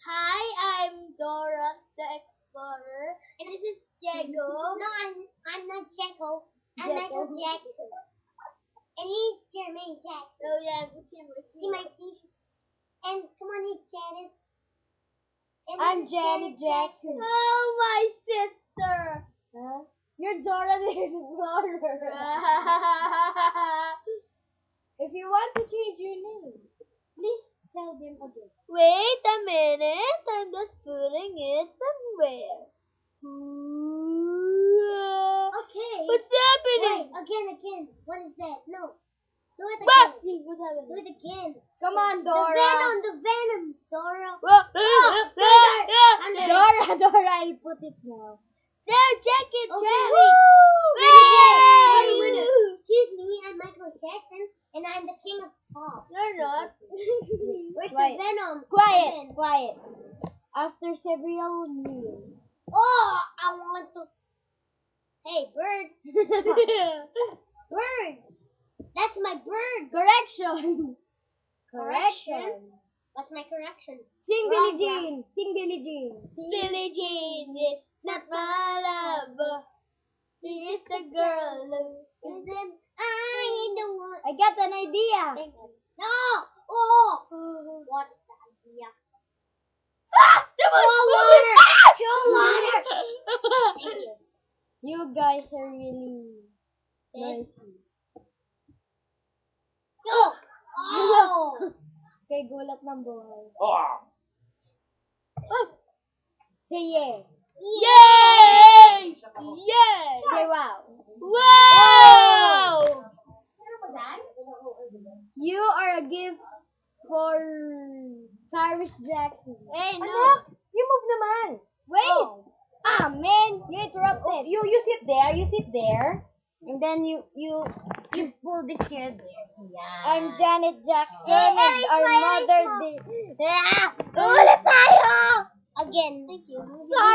Hi, I'm Dora the Explorer, and this is Diego. No, I'm not Checo. I'm Checo. Michael Jackson. And he's Jermaine Jackson. Oh yeah, with him, with See my t-shirt. And come on, he's Janet. And I'm this is Janet Jackson. Oh, my sister. Huh? You're Dora the Explorer. If you want to change your name, please tell them again. Wait a minute, I'm just putting it somewhere. Okay. What's happening? Wait, again. What is that? No. Do it What? again. What's Do happening? it again. Come on, Dora. The venom, Dora. Dora, I'll put it now. There, check it, Okay, check. wait. Wait. Excuse me, I'm Michael Jackson, and I'm the king of pop. You're not. Where's Quiet. the venom? Quiet. After several years. Oh, I want to. Hey, bird. Bird. That's my bird. Correction. What's my correction? Sing Wrong, Billie Jean. Sing Billie Jean. Billie Jean is not my love. She is the girl who And then I the one. I got an idea. No. Oh. What's the idea? Show water. Show water. Thank you. You guys are really nice. Go. Oh. Kay gulat ng buhay. Oh. Say yeah. Yay! Yay! Say wow. Wow! You are a gift for Paris Jackson. Hey, no. Anak, you move naman. Wait. Ah, man, you interrupted. You sit there. And then you pull this chair there. Yeah. I'm Janet Jackson. Hey, and our my mother eyes did. Ulit tayo. Again. Thank you. Sorry.